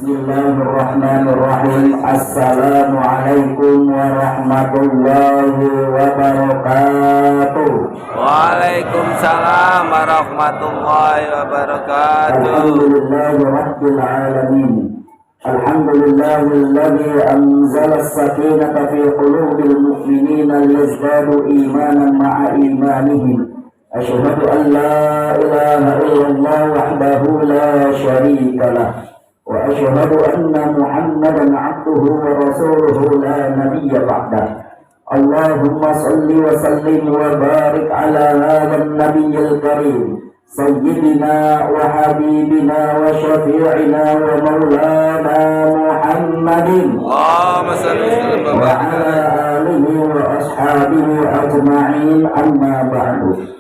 Bismillahirrahmanirrahim. Assalamualaikum warahmatullahi wabarakatuh. Waalaikumsalam warahmatullahi wabarakatuh. Alhamdulillahirabbil alamin. Alhamdulillahilladzi anzala as-sakinata fi qulubil mu'minina liyazdadu imanan ma'a imanihim. Asyhadu an la ilaha illallah wahdahu la syarika lah. Wa asyhadu anna Muhammadan 'abduhu wa rasuluhu la nabiyya ba'dah. Allahumma salli wa sallim wa barik ala hadzal nabiyyil karim sayyidina wa habibina wa syafi'ina wa maulana Muhammadin Allahumma salli wa wa ala alihi wa ashabihi ajma'in, amma ba'du.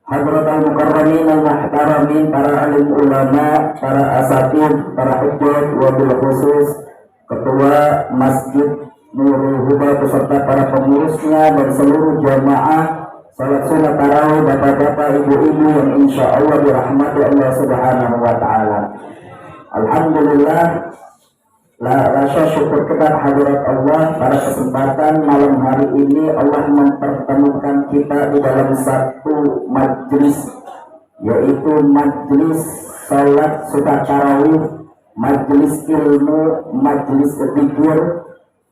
Hadratul mukarramin al-muhtaramin, para alim ulama, para asatid, para hujjah, wabil khusus ketua Masjid Nurul Huda beserta para pengurusnya dan seluruh jamaah salat sunat tarawih, bapak-bapak, ibu-ibu yang insya Allah dirahmati Allah Subhanahu wa Ta'ala. Alhamdulillah, rasa syukur kita hadirat Allah. Pada kesempatan malam hari ini Allah mempertemukan kita di dalam satu majlis, yaitu majlis salat sunat tarawih, majlis ilmu, majlis zikir.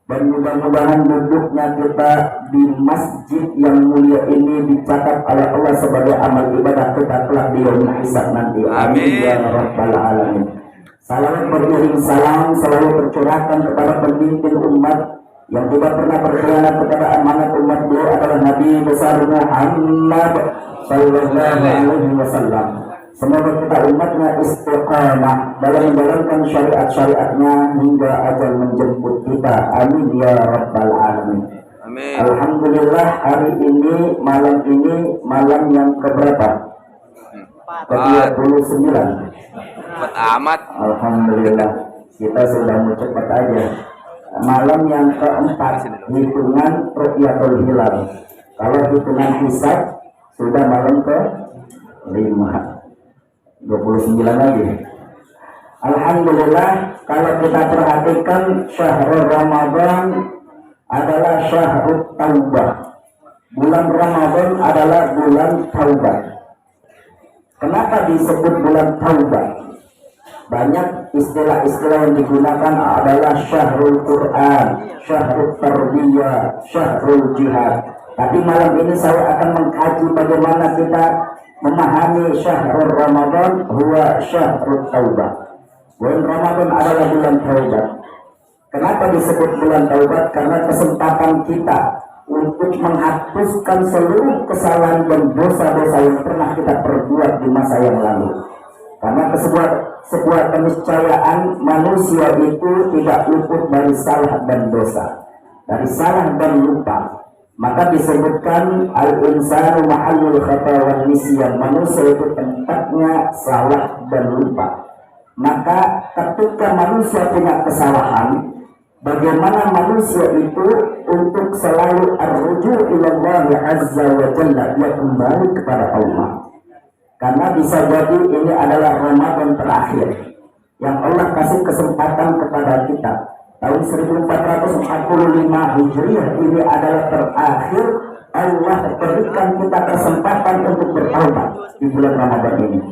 Dan mudah-mudahan duduknya kita di masjid yang mulia ini dicatat oleh Allah sebagai amal ibadah kita kelak di yaumul hisab nanti. Amin ya rabbal alamin. Salam beriring salam selalu tercurahkan kepada pemimpin umat yang tidak pernah berkhianat kepada amanat umat. Beliau adalah Nabi besar Muhammad sallallahu alaihi wasallam. Semoga kita umatnya istiqamah dalam menjalankan syariat-syariatnya hingga ajal menjemput kita. Amin ya rabbal alamin. Amin. Alhamdulillah, hari ini malam yang keberapa? Ke-29. Cepat amat. Alhamdulillah, kita sudah mau cepat aja. Malam yang keempat hitungan Ru'yatul Hilal. Kalau hitungan hisab sudah malam ke-5, 29 lagi. Alhamdulillah, kalau kita perhatikan syahrul Ramadan adalah syahrul taubah. Bulan Ramadan adalah bulan taubat. Kenapa disebut bulan taubat? Banyak istilah-istilah yang digunakan adalah syahrul Quran, syahrul tarbiyah, syahrul jihad. Tapi malam ini saya akan mengkaji bagaimana kita memahami syahrul Ramadan huwa syahrul taubah. Bulan Ramadan adalah bulan taubat. Kenapa disebut bulan taubat? Karena kesempatan kita untuk menghapuskan seluruh kesalahan dan dosa-dosa yang pernah kita perbuat di masa yang lalu. Karena sebuah keniscayaan manusia itu tidak luput dari salah dan dosa, dari salah dan lupa. Maka disebutkan al-insanu mahallul khata wal nisyan, manusia itu tempatnya salah dan lupa. Maka ketika manusia punya kesalahan, bagaimana manusia itu untuk selalu ar-ruju' ila Allah azza wa jalla, dia kembali kepada Allah. Karena bisa jadi ini adalah Ramadan terakhir yang Allah kasih kesempatan kepada kita. Tahun 1445 Hijriah ini adalah terakhir Allah berikan kita kesempatan untuk bertaubat di bulan Ramadan ini.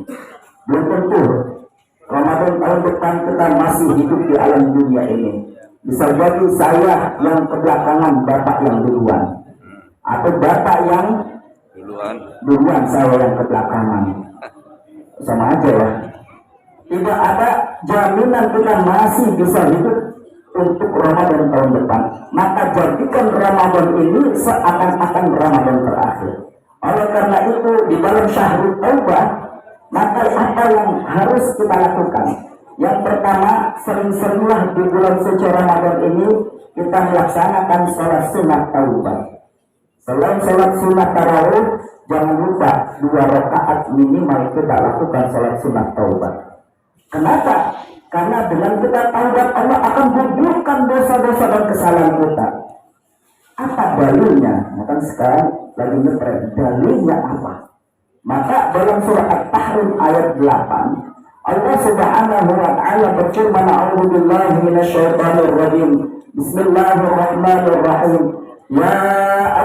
Belum tentu Ramadan tahun depan kita masih hidup di alam dunia ini. Bisa jadi saya yang kebelakangan, bapak yang duluan, atau bapak yang duluan saya yang kebelakangan. Sama aja ya. Tidak ada jaminan kita masih bisa hidup untuk Ramadan tahun depan. Maka jadikan Ramadan ini seakan-akan Ramadan terakhir. Oleh karena itu di dalam syahrul taubah, maka apa yang harus kita lakukan? Yang pertama, sering-seringlah di bulan suci Ramadan ini kita melaksanakan sholat sunat taubah. Selain sholat sunat tarawih, jangan lupa 2 rakaat minimal kita lakukan sholat sunat taubah. Kenapa? Karena dengan kita taubat Allah akan gugurkan dosa-dosa dan kesalahan kita. Apa dalilnya? Maka sekarang lagi ngetren. Dalilnya apa? Maka dalam surah At-Tahrim ayat 8 Allah Subhanahu wa taala berfirman, a'udzubillahi minasyaitonir rajim. Bismillahirrahmanirrahim. Ya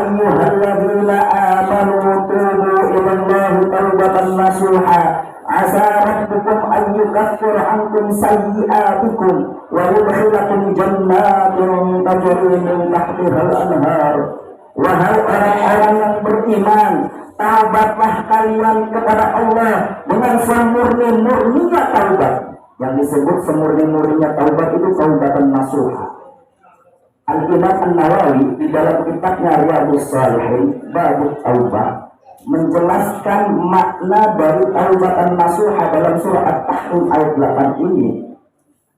ayyuhalladzina amanu tubu ilallahi taubatan nasuha. Asa rabbukum an yukaffira ankum sayyi'atikum wa yudkhilakum jannatin tajri min tahtihal anhar. Wahai orang-orang yang beriman, taubatlah kalian kepada Allah dengan semurni-murninya taubat. Yang disebut semurni-murninya taubat itu taubatan nasuha. Al-Imam An-Nawawi di dalam kitabnya Riyadhus Shalihin bab taubah menjelaskan makna dari taubatan nasuha dalam surah At-Tahrim ayat 8 ini.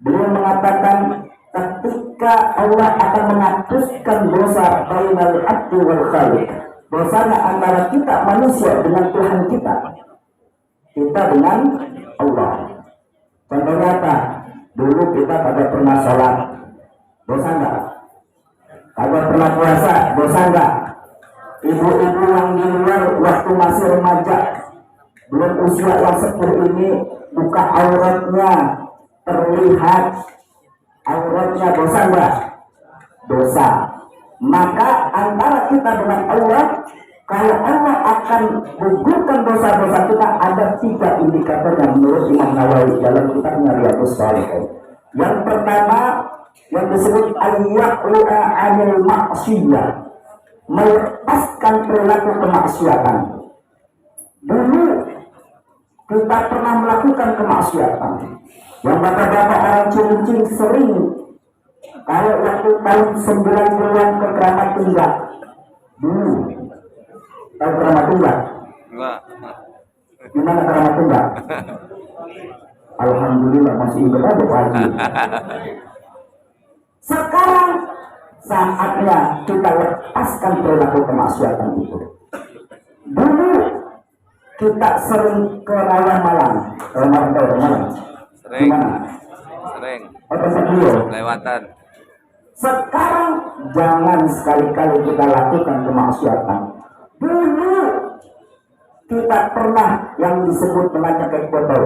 Beliau mengatakan ketika Allah akan menghapuskan dosa bainal abdi wal khaliq, dosanya antara kita manusia dengan Tuhan kita dengan Allah. Contohnya apa? Dulu kita kagak pernah sholat, dosa enggak? Kagak pernah puasa, dosa enggak? Ibu-ibu yang di luar waktu masih remaja, belum usia yang seperti ini, buka auratnya terlihat auratnya, dosa enggak? Dosa. Maka antara kita dengan Allah, kalau Allah akan gugurkan dosa-dosa kita, ada 3 indikator yang menurut Imam Nawawi dalam kitabnya Riyadhus Shalihin. Yang pertama yang disebut al-yaqlu'a 'anil ma'siyah, melepaskan perilaku kemaksiatan. Dulu kita pernah melakukan kemaksiatan. Yang bapak-bapak orang Cilincing sering kalau waktu tahun 90-an ke Keramat Tunggak. Dulu tahu Keramat Tunggak? Enggak. Gimana Keramat Tunggak? Alhamdulillah masih ingat aja Pak Haji. Sekarang saatnya kita lepaskan perilaku kemaksiatan itu. Dulu kita sering ke Rawa Malang. Sering. Gimana? Sering. Lewatan. Sekarang jangan sekali-kali kita lakukan kemaksiatan. Dulu kita pernah yang disebut dengan nyekek botol.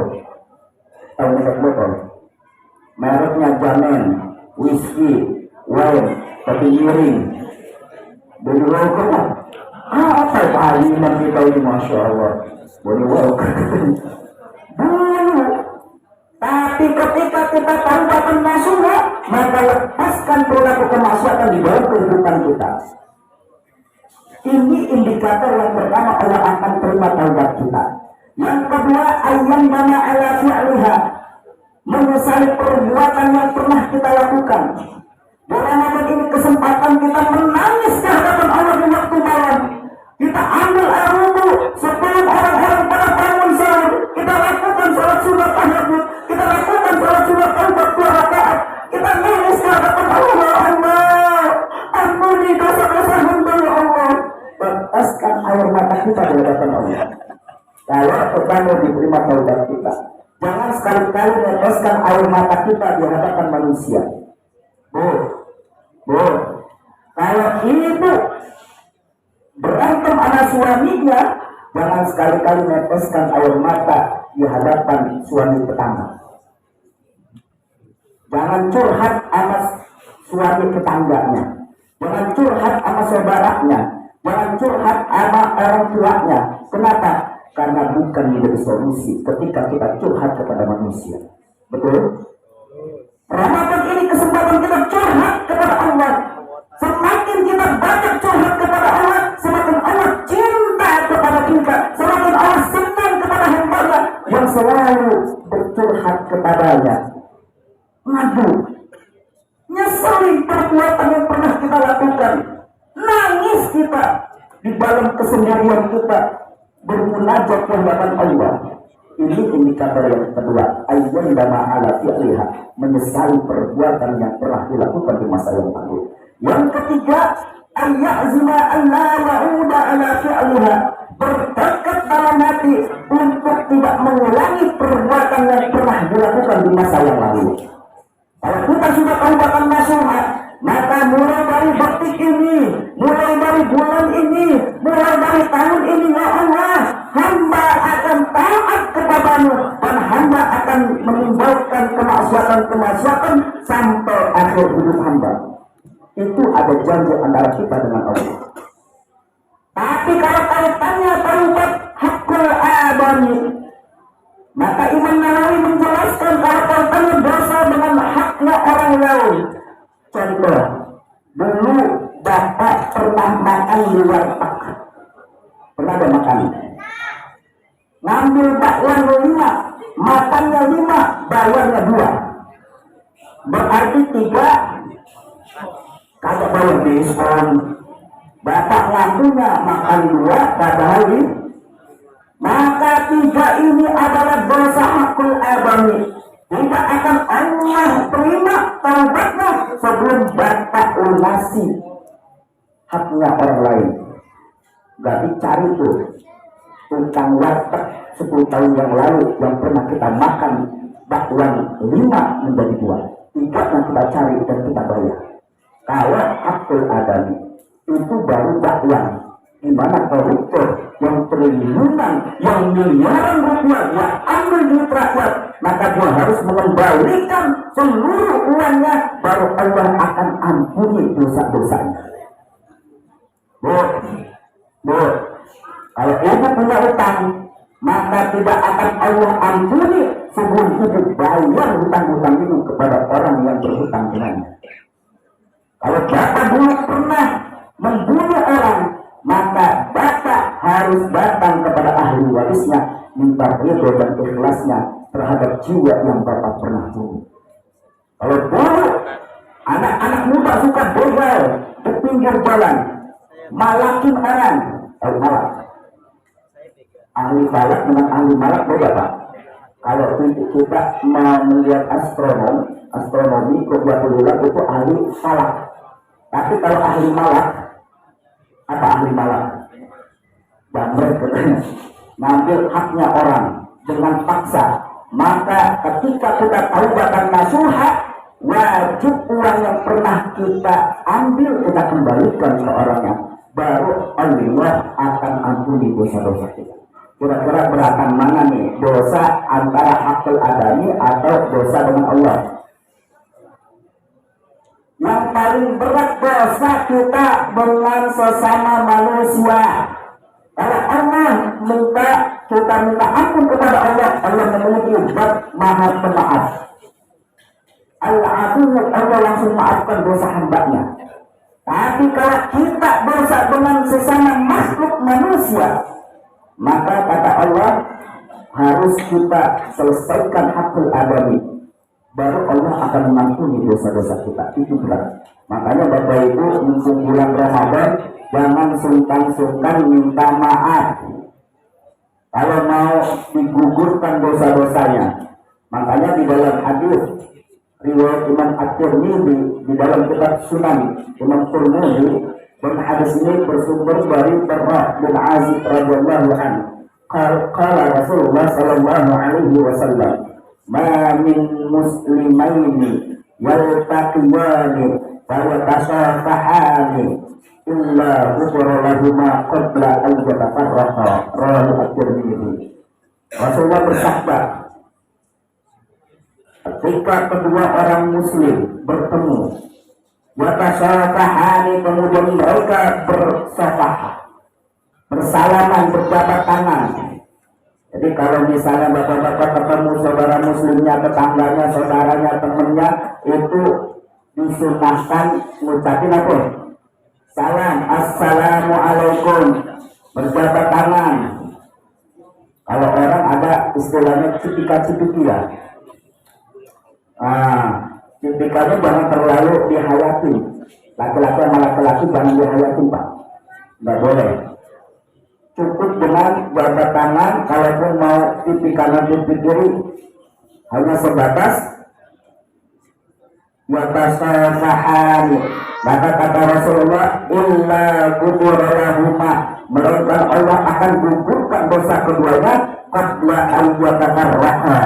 Tahu nyekek botol? Mereknya Jamen, whisky, wine, kopi miring. Body walker lah. Apa paliman kita ini, Masya Allah. Body walker. Dulu. Tapi ketika kita taubatan nasuha, maka lepaskan perilaku kemaksiatan di dalam kehidupan kita. Ini indikator yang pertama Allah akan terima taubat kita. Yang kedua, ayyan mana ala fi'liha, menyesali perbuatan yang pernah kita lakukan. Dalam ini kesempatan kita menangis ke hadapan Allah di waktu malam. Kita ambil air wudu sebelum orang-orang pada bangun sahur. Kita lakukan salat sunat tahajud. Kita lakukan salat sunat taubat 2 rakaat. Kita nangis ke hadapan Allah. Allah, ampuni dosa-dosa hamba ya Allah. Tetaskan air mata kita di hadapan Allah. Kalau pertama diterima taubat kita, jangan sekali-kali meneteskan air mata kita di hadapan manusia. Kalau ibu berantem sama suaminya, jangan sekali-kali meneteskan air mata di hadapan suami pertama. Jangan curhat sama suami tetangganya, jangan curhat sama saudaranya, jangan curhat sama orang tuanya. Kenapa? Karena bukan menjadi solusi ketika kita curhat kepada manusia. Betul? Ramadan ini kesempatan kita curhat kepada Allah. Semakin kita banyak curhat kepada Allah, semakin Allah cinta kepada kita, semakin Allah senang kepada hamba-Nya yang selalu bercurhat kepadanya. Ngadu, nyesali perbuatan yang pernah kita lakukan, nangis kita di dalam kesendirian kita, bermunajat ke hadapan Allah. Ini indikator yang kedua, ayyan dama ala fi'liha, menyesali perbuatan yang pernah dilakukan di masa yang lalu. Yang ketiga, ayyazma alla ya'uda ala fi'liha, bertekad dalam hati untuk tidak mengulangi perbuatan yang pernah dilakukan di masa yang lalu. Kalau kita sudah taubatan nasuha, maka mulai dari detik ini, mulai dari bulan ini, mulai dari tahun ini, ya Allah, hamba akan taat kepadamu dan hamba akan janji antara kita dengan Allah. Tapi kalau kaitannya terlibat hakul adami, maka Imam Nawawi menjelaskan kalau kaitannya dosa dengan haknya orang lain. Contoh, dulu bapak pernah makan di warteg, pernah ada makan, ngambil bakwan 5, makannya 5, bayarnya 2, berarti 3, kagak bayar diskon. Bapak ngakunya makan 2, padahal maka 3 ini adalah dosa hakul adami. Tidak akan Allah terima taubatnya sebelum bapak lunasi haknya orang lain. Berarti cari tuh tukang warteg 10 tahun yang lalu yang pernah kita makan bakwan 5 menjadi 2, 3 yang kita cari dan kita bayar. Kalau hakul adami itu baru bakwan, dimana koruptor yang triliunan, yang miliaran rupiah, yang ambil duit rakyat, maka dia harus mengembalikan seluruh uangnya, baru Allah akan ampuni dosa-dosanya. Bu, kalau ibu punya utang, maka tidak akan Allah ampuni sebelum ibu bayar hutang-hutang itu kepada orang yang berhutang dengannya. Kalau bapak dulu pernah membunuh orang, maka bapak harus datang kepada ahli warisnya, minta ridho dan ikhlasnya terhadap jiwa yang bapak pernah bunuh. Kalau dulu anak-anak muda suka begal di pinggir jalan, malakin orang, tahu malak? Ahli balak dengan ahli malak beda, Pak. Kalau kita mau melihat astronomi Qutbul itu ahli falak. Tapi kalau ahli malak, apa ahli malak? Ngambil haknya orang dengan paksa. Maka ketika kita taubatan nasuha, wajib uang yang pernah kita ambil kita kembalikan ke orangnya, baru Allah akan ampuni dosa-dosa kita. Kira-kira beratan mana nih dosa antara hakul adami atau dosa dengan Allah? Yang paling berat dosa kita dengan sesama manusia. Kalau Allah minta kita minta ampun kepada Allah, Allah memiliki zat maha pemaaf. Allah langsung maafkan dosa hambanya. Tapi kalau kita dosa dengan sesama makhluk manusia, maka kata Allah harus kita selesaikan hakul adami, baru Allah akan mengampuni dosa-dosa kita. Itu berat. Makanya Bapak Ibu mumpung bulan Ramadan, jangan sungkan-sungkan minta maaf kalau mau digugurkan dosa-dosanya. Makanya di dalam hadis riwayat Imam At-Tirmidzi di dalam kitab Sunan Imam Tirmidzi, dan hadis ini bersumber dari Barra bin Azib radhiyallahu anhu. Qala Rasulullah sallallahu alaihi wasallam, "Ma min muslimaini yaltaqiyani wa yatasafahani illa ghufira lahuma qabla an yatafarraqa." Rawahu At-Tirmidzi. Rasulullah bersabda, ketika kedua orang muslim bertemu, watasafahani, kemudian mereka bersafah, bersalaman, berjabat tangan. Jadi kalau misalnya bapak-bapak ketemu saudara muslimnya, tetangganya, saudaranya, temannya, itu disunahkan ngucapin apa? Salam, assalamualaikum, berjabat tangan. Kalau orang ada istilahnya cipika-cipiki ya. Cipikanya jangan terlalu dihayati. Laki-laki sama laki-laki jangan dihayati, Pak. Nggak boleh. Cukup dengan jabat tangan. Kalaupun mau pipi kanan pipi kiri, hanya sebatas watasafahani. Maka kata Rasulullah, illa gufuralahuma, melainkan Allah akan gugurkan dosa keduanya qabla an yatafarraqa,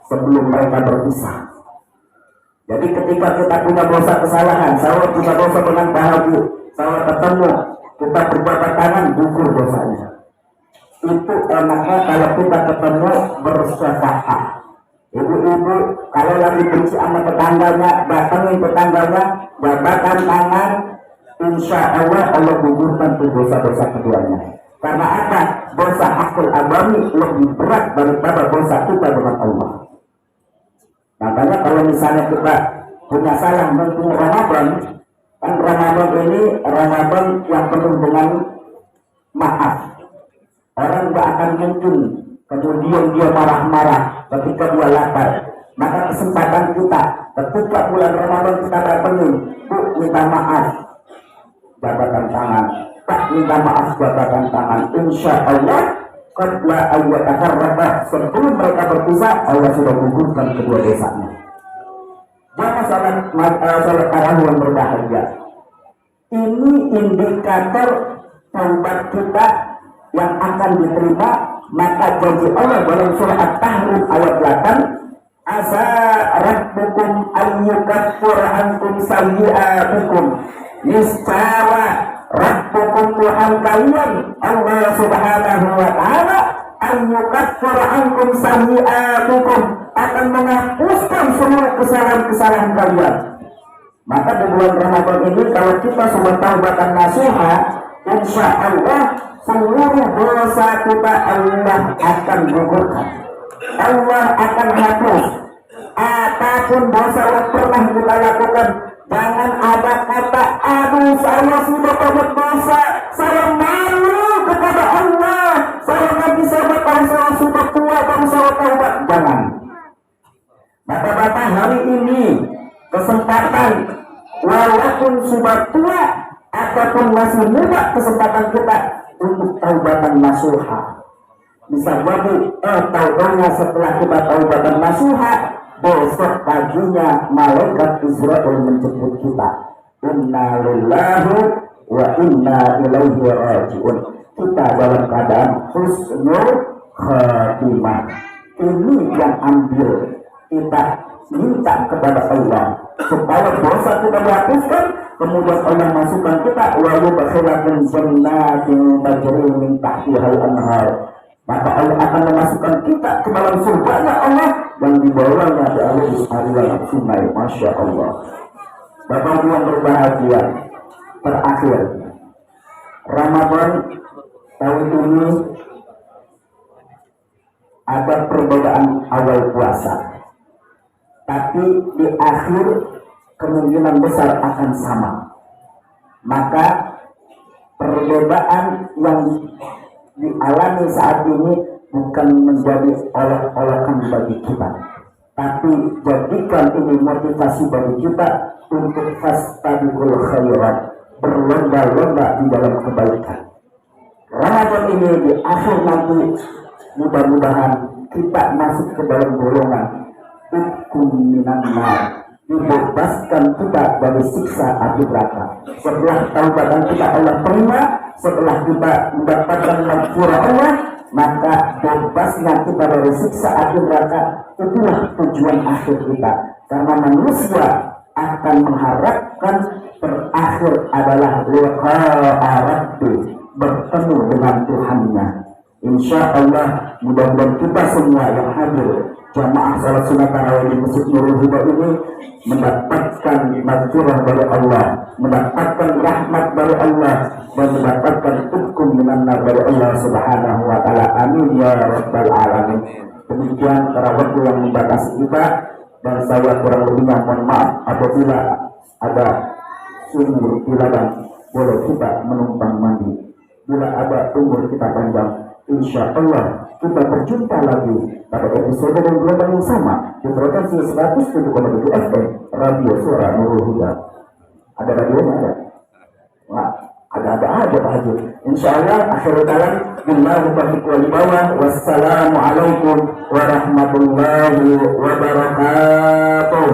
sebelum mereka berpisah. Jadi ketika kita punya dosa kesalahan, saya punya dosa dengan bahagia, saya ketemu, kita berjabat tangan, gugur dosanya. Itu enaknya kalau kita ketemu bersafahah. Ibu-ibu kalau lagi benci sama tetangganya, datangin tetangganya, jabatan tangan, insya Allah Allah gugurkan tuh dosa-dosa keduanya. Karena apa? Dosa akul abami lebih berat daripada dosa kita dengan Allah. Makanya kalau misalnya kita punya salah tentang Ramadan, kan Ramadan ini Ramadan yang penuh dengan maaf. Orang tidak akan mungkin kemudian dia marah-marah ketika dia lapar. Maka kesempatan kita ketika bulan Ramadan kita datangin, Bu, minta maaf, jabatan tangan, tak minta maaf jabatan tangan. Insya Allah qabla ayyatakarrabah, sebelum mereka berpisah Allah sudah gugurkan kedua dosanya. Maka salat tarawih yang berbahagia ini indikator taubat kita yang akan diterima. Maka janji Allah dalam surah At-Tahrim ayat 8, asa rabbukum ayyukaffir ankum sayyi'atikum, niscaya rabbukum Tuhan kalian Allah subhanahu wa ta'ala ayyukaffir ankum sayyi'atikum, akan menghapuskan semua kesalahan-kesalahan kalian. Maka di bulan Ramadan ini kalau kita sudah taubatan nasuha, insya Allah seluruh dosa kita Allah akan gugurkan, Allah akan hapus. Apapun dosa yang pernah kita lakukan, jangan ada kata aduh saya sudah berbuat dosa, saya malu kepada Allah, saya nggak bisa bertahan, saya sudah tua dan saya taubat. Jangan. Bapak-bapak, hari ini kesempatan walaupun sudah tua ataupun masih muda, kesempatan kita untuk taubatan nasuha. Bisa jadi taubatnya setelah kita taubatan nasuha, besok paginya malaikat Israel menjemput kita. Inna lillahi wa inna ilaihi raji'un. Kita dalam keadaan husnul khatimah. Ini yang ambil kita minta kepada Allah supaya dosa kita dihapuskan, kemudian Allah masukkan kita wa yudkhilakum jannatin tajri min tahtihal anhar. Maka Allah akan memasukkan kita ke dalam surga Allah yang di bawahnya ada aliran sungai. Masya Allah. Bapak yang berbahagia, terakhir Ramadan tahun ini ada perbedaan awal puasa, tapi di akhir kemungkinan besar akan sama. Maka perbedaan yang dialami saat ini bukan menjadi olok-olokan bagi kita, tapi jadikan ini motivasi bagi kita untuk fastabiqul khairat, berlomba-lomba di dalam kebaikan. Ramadan ini di akhir nanti mudah-mudahan kita masuk ke dalam golongan hukum minan nar, dibebaskan kita dari siksa api neraka. Setelah taubatan kita Allah terima, setelah kita mendapatkan maghfirah Allah, maka bebasnya kita dari siksa api neraka. Itulah tujuan akhir kita, karena manusia akan mengharapkan terakhir adalah liqa'a rabbi, bertemu dengan Tuhannya. Insya Allah mudah-mudahan kita semua yang hadir jamaah salat sunat tarawih di Masjid Nurul Huda ini mendapatkan maghfirah dari Allah, mendapatkan rahmat dari Allah, dan mendapatkan hukum minan nar dari Allah subhanahu wa ta'ala. Amin ya rabbal alamin. Demikian para waktu yang membatasi kita, dan saya kurang lebihnya mohon maaf apabila ada sumur iladan boleh kita menumpang mandi. Bila ada umur kita panjang, insya Allah kita berjumpa lagi pada episode dan gelombang yang sama di frekuensi 107,7 FM Radio Suara Nurul Huda. Ada radionya ada? Wah, ada aja Pak Haji. Insya Allah akhirul kalam billahi taufiq wal hidayah. Wassalamualaikum warahmatullahi wabarakatuh.